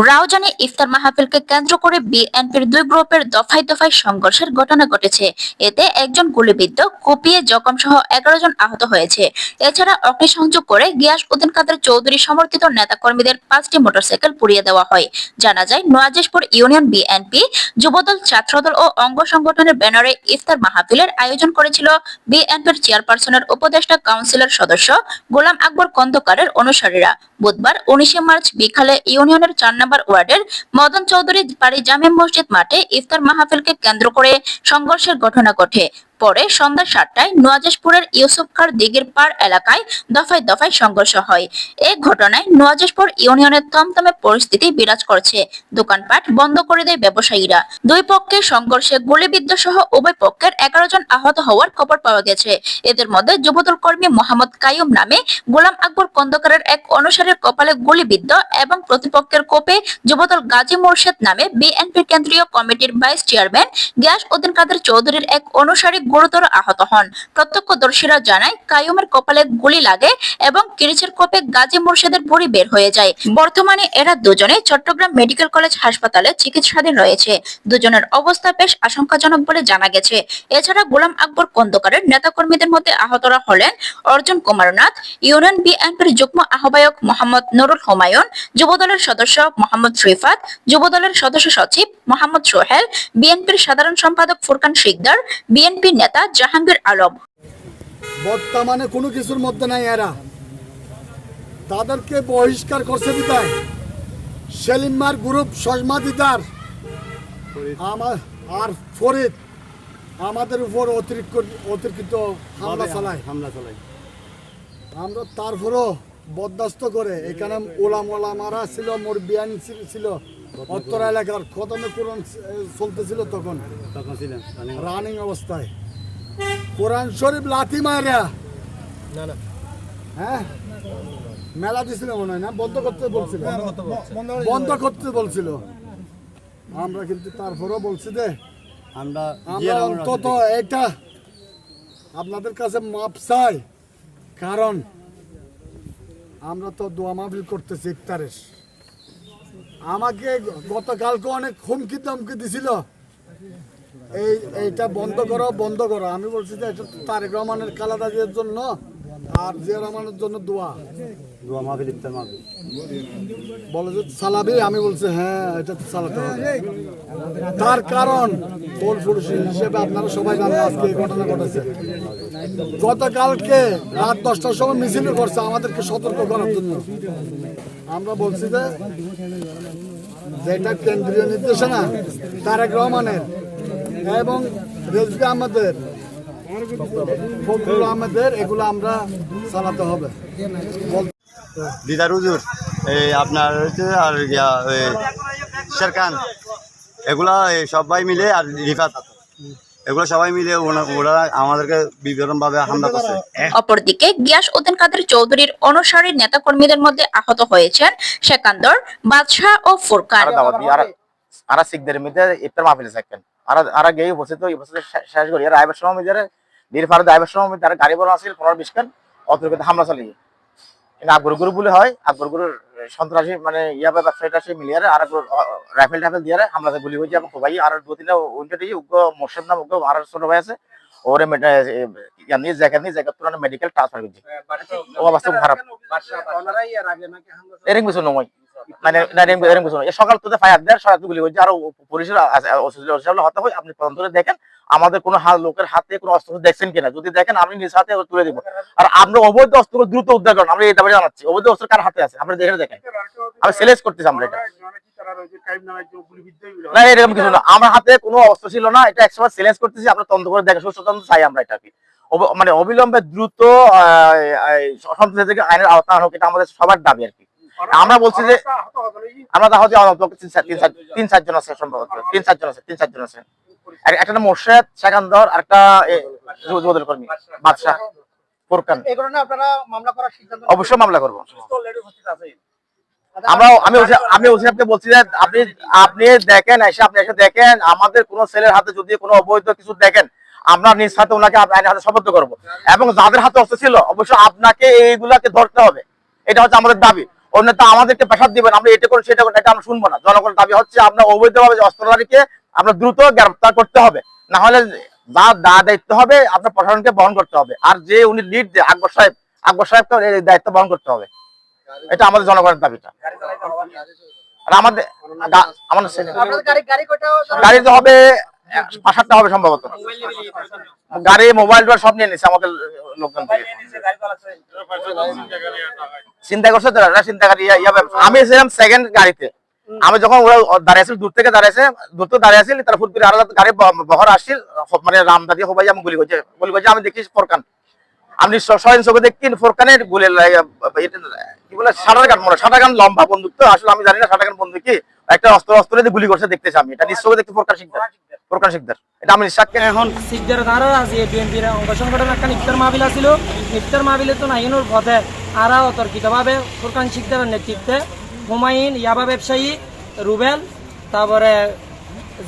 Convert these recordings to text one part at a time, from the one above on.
রাউজানে ইফতার মাহফিলকে কেন্দ্র করে বিএনপির দুই গ্রুপের দফায় দফায় সংঘর্ষের ঘটনা ঘটেছে। এতে একজন গুলিবিদ্ধ, কুপিয়ে জখম সহ 11 জন আহত হয়েছে। এছাড়া অগ্নিসংযোগ করে গিয়াস উদ্দিন কাদের চৌধুরী সমর্থিত নেতাকর্মীদের 5টি মোটরসাইকেল পুড়িয়ে দেওয়া হয়। জানা যায়, নওয়াজেশপুর ইউনিয়ন বিএনপি, যুবদল, ছাত্রদল ও অঙ্গ সংগঠনের ব্যানারে ইফতার মাহফিলের আয়োজন করেছিল বিএনপির চেয়ারপারসনের উপদেষ্টা কাউন্সিলর সদস্য গোলাম আকবর খন্দকারের অনুসারীরা। বুধবার 19 মার্চ বিকালে ইউনিয়নের 4 নম্বর ওয়ার্ডের মদন চৌধুরী বাড়ি জামে মসজিদ মাঠে ইফতার মাহফিলকে কেন্দ্র করে সংঘর্ষের ঘটনা ঘটে। পরে সন্ধ্যা 7টায় নওয়াজেশপুরের ইউসুফ খার দিঘির পাড় এলাকায় দফায় দফায় সংঘর্ষ হয়। এই ঘটনায় নওয়াজেশপুর ইউনিয়নের থমথমে পরিস্থিতি বিরাজ করছে। দোকানপাট বন্ধ করে দেয় ব্যবসায়ীরা। দুই পক্ষের সংঘর্ষে গুলিবিদ্ধ সহ উভয় পক্ষের 11 জন আহত হওয়ার খবর পাওয়া গেছে। এদের মধ্যে যুবদল কর্মী মোহাম্মদ কাইয়ুম নামে গোলাম আকবর খন্দকারের এক অনুসারীর কপালে গুলিবিদ্ধ এবং প্রতিপক্ষের কোপে যুবদল গাজী মোর্শেদ নামে বিএনপি কেন্দ্রীয় কমিটির ভাইস চেয়ারম্যান গিয়াস উদ্দিন কাদের চৌধুরীর এক অনুসারী গুরুতর আহত হন। প্রত্যক্ষদর্শীরা জানায়, কাইয়ুমের কপালে গুলি লাগে এবং কিরিচের কোপে গাজী মোর্শেদের ভুঁড়ি বের হয়ে যায়। বর্তমানে এরা দুজনে চট্টগ্রাম মেডিকেল কলেজ হাসপাতালে চিকিৎসাধীন রয়েছে। দুজনের অবস্থা বেশ আশঙ্কাজনক বলে জানা গেছে। এছাড়া গোলাম আকবর খন্দকারের নেতাকর্মীদের মধ্যে আহতরা হলেন অর্জুন কুমার নাথ, ইউনিয়ন বিএনপির যুগ্ম আহ্বায়ক মোহাম্মদ নুরুল হুমায়ুন, যুবদলের সদস্য মোহাম্মদ রিফাত, যুবদলের সদস্য সচিব মোহাম্মদ সোহেল, বিএনপির সাধারণ সম্পাদক ফুরকান শিকদার, বিএনপি নেতা জাহাঙ্গীর আলম। বর্তমানে কোনো কিছুর মধ্যে নাই এরা, তাদেরকে বহিষ্কার করছে বিদায় সেলিমার গ্রুপ সজমা দিদার আমার আর ফরিদ আমাদের উপর অতিরিক্ত হামলা চালায়। আমরা তারপরও বরদাস্ত করে এখানে ওলামারা ছিল, মোর বিয়ান ছিল, উত্তর এলাকার খতমে কোরআন চলতেছিল, তখন রানিং অবস্থায় কোরআন শরীফ লাথি মারা হ্যাঁ মেলা দিছিল মনে হয় না, বন্ধ করতে বলছিল। আমরা কিন্তু তারপরও বলছি যে আমরা অন্তত এটা আপনাদের কাছে মাপ চাই, কারণ আমরা তো দোয়া মাহফিল করতেছি ইফতারের। আমাকে গতকালকে অনেক হুমকি দমকি দিছিল, এইটা বন্ধ করো। আমি বলছি যে এটা তারেক রহমানের খালেদা জিয়ার জন্য আর জিয়া রহমানের জন্য দোয়া মাহফিল, ইফতার মাহফিল বলে যে চালাবি। আমি বলছি হ্যাঁ, এটা তো চালাতে হবে। তার কারণ ফল পুরুষ হিসেবে আপনারা সবাই জানেন আজকে এই ঘটনা ঘটেছে। গতকালকে রাত 10টার সময় মিছিল করছে আমাদেরকে সতর্ক করার জন্য। আমরা বলছি যে যেটা কেন্দ্রীয় নির্দেশনা তারেক রহমানের এবং রেজভি আহমেদের, ফখরুল আহমেদের, এগুলো আমরা চালাতে হবে। দিদার হুজুর আপনার হচ্ছে আর শেরখান, এগুলা সবাই মিলে, আর রিফাত, এগুলো সবাই মিলে ওরা আমাদেরকে বিভিন্ন ভাবে হামলা করছে। অপরদিকে গিয়াস উদ্দিন কাদের চৌধুরীর অনুসারী নেতাকর্মীদের মধ্যে আহত হয়েছেন সেকান্দর, বাদশাহ ও ফুরকান। আর শিখদের মধ্যে ইফতার মাহফিল থাকেন আর গিয়ে উপস্থিত শেষ করি। আর আইবার সময় মধ্যে নির্ফারদ আইবার সময় মধ্যে গাড়ি বড় আসছিল 15-20 খান, অতর্কিত হামলা চালিয়ে আকবর গ্রুপ বলে হয়। আকবর গ্রুপের সন্ত্রাসী মানে ইয়াবা ব্যবসায়ীটা সে মিলিয়ে আর রাইফেল টাইফেল দিয়ে হামলাতে গুলি হয়েছে। এবং ভাই আর 2-3টা উল্টে দিয়ে উগ্র মোর্শেদ নাম উগ্র আর ছোট ভাই আছে, ওরে জায়গা মেডিকেল ট্রান্সফার করছে। ও অবস্থা খুব খারাপ। এরকম কিছু নয়, মানে এরকম কিছু নয়। সকাল তো ফায়ার দেয়, সকাল গুলি হয়েছে। আর পুলিশের হতে হয়। আপনি তদন্ত করে দেখেন আমাদের কোনো লোকের হাতে কোনো অস্ত্র দেখছেন কিনা। যদি দেখেন আমি নিজ হাতে তুলে দিব। আর আমরা অবৈধ অস্ত্র দ্রুত উদ্ধার করেন, আমরা এই দাবি জানাচ্ছি। অবৈধ অস্ত্র কার হাতে আছে আপনি দেখে দেখেন। আমি সেলেক্ট করতেছি আমরা এটা না, এরকম কিছু না। আমার হাতে কোনো অস্ত্র ছিল না, এটা 100% সিলেন্স করতেছি। আমরা তদন্ত করে দেখে সুস্থ তদন্ত চাই আমরা। এটা কি মানে অবিলম্বে দ্রুত সন্ত্রাসী থেকে আইনের আওতা হোক, এটা আমাদের সবার দাবি আর কি। আমরা বলছি যে আমরা তাহলে 3-4 জন আছে, সম্ভবত 3-4 জন আছে। একটা মোর্শেদ, সেকান্দর, আর একটা যুবদল কর্মী বাদশাহ, ফুরকান। অবশ্যই মামলা করবো আমরা। আমি ওসিকে বলছি যে আপনি দেখেন, আপনি এসে দেখেন আমাদের কোন ছেলের হাতে যদি কোনো অবৈধ কিছু দেখেন, আমরা নিজ হাতে ওনাকে আইনের হাতে সোপর্দ করবো। এবং যাদের হাতে অস্ত্র ছিল অবশ্যই আপনাকে এইগুলাকে ধরতে হবে, এটা হচ্ছে আমাদের দাবি। নেতা আমাদেরকে প্রেসার দিবেন, আমরা এটা করুন সেটা করুন, এটা আমরা শুনবো না। জনগণের দাবি হচ্ছে আপনার অবৈধভাবে অস্ত্রধারীকে আপনার দ্রুত গ্রেফতার করতে হবে, না হলে যা দায়িত্ব হবে আপনার প্রশাসনকে বহন করতে হবে। আর যে উনি লিড দেয় আকবর সাহেবকে এই দায়িত্ব বহন করতে হবে। এটা আমাদের জনগণের দাবিটা। আর আমাদের গাড়ি তো হবে 5-7টা হবে সম্ভবত। গাড়ি মোবাইল সব নিয়ে নিচ্ছে আমাদের লোকজন থেকে। চিন্তা করছে তো চিন্তা গাড়ি। আমি ছিলাম সেকেন্ড গাড়িতে। আমি যখন ওরা দাঁড়িয়েছিল, দূর থেকে দাঁড়িয়েছিল, তার ফুট করে আরো গাড়ি বহর আসছিল, মানে রামদাদি হবাই আমি গুলি করছি। আমি দেখি ফোরকান, আমি স্বয়ং চোখে দেখি ফোরকানের গুলি কি বলে শাটার গান লম্বা বন্দুক। তো আসলে আমি জানি না শাটার গান বন্দুক কি, একটা অস্ত্র দিয়ে গুলি করছে দেখতেছি আমি। এটা নিশ্চয় দেখতে ফোরকান শিকদার, এটা আমি নিঃশ্বাসকে এখন শিকদার ধারা আছে বিএনপির অঙ্গ সংগঠন একটা ইফতার মাহফিল আছিল। ইফতার মাহফিলে তো নাইনুর পথে আরা অতর্কিতভাবে ফুরকান শিকদারের নেতৃত্বে হুমায়ুন, ইয়াবা ব্যবসায়ী রুবেল, তারপরে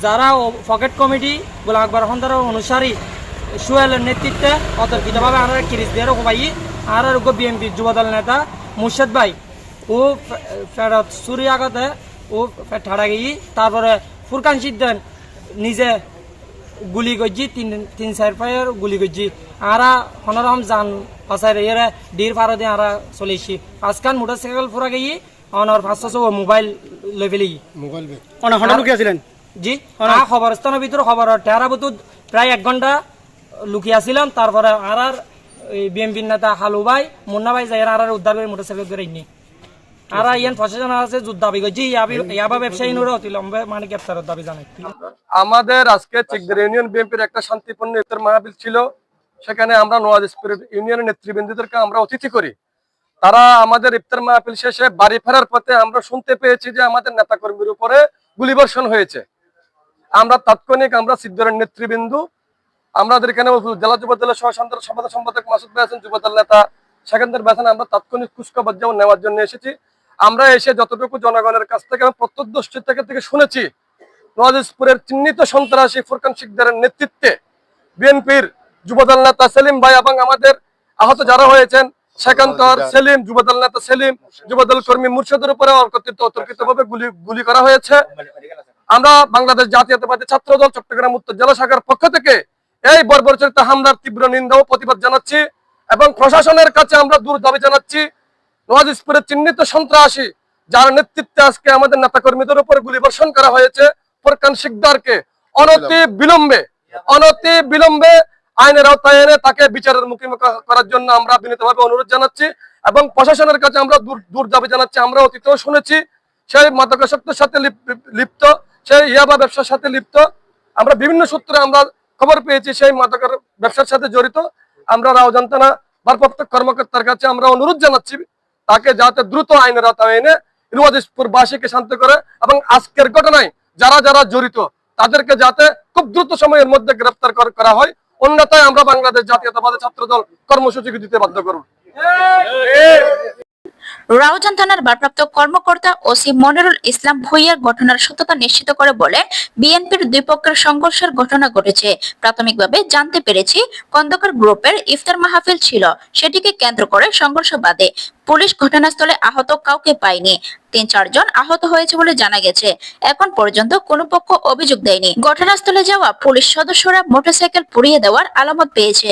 যারা পকেট কমিটি গোলাম আকবর খন্দর অনুসারী সুয়েলের নেতৃত্বে অতর্কিতভাবে আর কিরিস দিয়ে হুমায়ি আর বিএনপির যুবদল নেতা মুর্শেদ ভাই ও ফেরত চুরি আগতে ও ঠাড়া গিয়ে তারপরে ফুরকান শিকদার নিজে গুলি করছি, 3-4 ফায়ার গুলি করছি। আরা হনরম যান পাশায় এরা ডির ফারো দিয়ে আরা চলেছি। 5খান মোটরসাইকেল ফুরা গিয়ে অনর 500 মোবাইল লই ফেলি। মোবাইল লুকিয়েছিলেন জি। খবরস্থানের ভিতরে খবর টেরা বুতুত প্রায় 1 ঘন্টা লুকিয়েছিলাম। তারপরে আর বিএমপির নেতা হালু ভাই, মুন্না ভাই যাই আর উদ্ধার করে মোটরসাইকেল করে নি। আর ইয়ান প্রশাসন আছে যুদ্ধ দাবি করছি, ইয়াবা ব্যবসায়ী নুরা অতিলম্বে মানে গ্রেফতারের দাবি জানাই। আমাদের আজকে চিকদার ইউনিয়ন বিএনপির একটা শান্তিপূর্ণ ইফতার মাহফিল ছিল। সেখানে আমরা নওয়াজপুর ইউনিয়নের নেতৃবৃন্দদেরকে আমরা অতিথি করি। তারা আমাদের ইফতার মাহফিল শেষে বাড়ি ফেরার পথে আমরা শুনতে পেয়েছি যে আমাদের নেতাকর্মীর উপরে গুলিবর্ষণ হয়েছে। আমরা তাৎক্ষণিক চিকদারের নেতৃবৃন্দ, আমাদের এখানে জেলা যুবদলের সাধারণ সম্পাদক মাসুদ ভাই আছেন, যুবদল নেতা সেকেন্দার ভাই আছেন। আমরা তাৎক্ষণিক কুচকাবাজ যেমন নেওয়ার জন্য এসেছি। আমরা এসে যতটুকু জনগণের কাছ থেকে প্রত্যক্ষদর্শী থেকে শুনেছি, নওয়াজপুরের চিহ্নিত সন্ত্রাসী ফুরকান শিকদারের নেতৃত্বে বিএনপির যুবদল নেতা সেলিম ভাই এবং আমাদের আহত যারা হয়েছেন সেকান্তর সেলিম, যুবদল নেতা সেলিম, যুবদল কর্মী মুর্শিদের উপরে অতর্কিতভাবে গুলি করা হয়েছে। আমরা বাংলাদেশ জাতীয়তাবাদী ছাত্র দল চট্টগ্রাম উত্তর জেলা শাখার পক্ষ থেকে এই বর্বরচিত হামলার তীব্র নিন্দা ও প্রতিবাদ জানাচ্ছি এবং প্রশাসনের কাছে আমরা দূর দাবি জানাচ্ছি। নওয়াজপুরের চিহ্নিত সন্ত্রাসী যার নেতৃত্বে আজকে আমাদের নেতাকর্মীদের উপর গুলিবর্ষণ করা হয়েছে, ফুরকান শিকদারকে অনতি বিলম্বে আইনের আওতায় এনে তাকে বিচারের মুখোমুখি করার জন্য আমরা বিনীতভাবে অনুরোধ জানাচ্ছি এবং প্রশাসনের কাছে আমরা দূর দাবি জানাচ্ছি। আমরা অতীতেও শুনেছি সেই মাদকাসক্তের সাথে লিপ্ত, সেই ইয়াবা ব্যবসার সাথে লিপ্ত। আমরা বিভিন্ন সূত্রে আমরা খবর পেয়েছি সেই মাদকের ব্যবসার সাথে জড়িত। আমরা রাউজান থানা ভারপ্রাপ্ত কর্মকর্তার কাছে আমরা অনুরোধ জানাচ্ছি তাকে যাতে দ্রুত আইনের আওতায় এনে নওয়াজপুরবাসীকে শান্ত করে এবং আজকের ঘটনায় যারা জড়িত তাদেরকে যাতে খুব দ্রুত সময়ের মধ্যে গ্রেফতার করা হয়। অন্যথায় আমরা বাংলাদেশ জাতীয়তাবাদী ছাত্র দল কর্মসূচি দিতে বাধ্য করব। রাউজান থানার ভারপ্রাপ্ত কর্মকর্তা ওসি মনিরুল ইসলাম ভুইয়ার ঘটনার সত্যতা নিশ্চিত করে বলেন, বিএনপির দুই পক্ষের সংঘর্ষের ঘটনা ঘটেছে। প্রাথমিকভাবে জানতে পেরেছি খন্দকার গ্রুপের ইফতার মাহফিল ছিল, সেটিকে কেন্দ্র করে সংঘর্ষ বাধে। পুলিশ ঘটনাস্থলে আহত কাউকে পায়নি। 3-4 জন আহত হয়েছে বলে জানা গেছে। এখন পর্যন্ত কোনো পক্ষ অভিযোগ দেয়নি। ঘটনাস্থলে যাওয়া পুলিশ সদস্যরা মোটরসাইকেল পুড়িয়ে দেওয়ার আলামত পেয়েছে।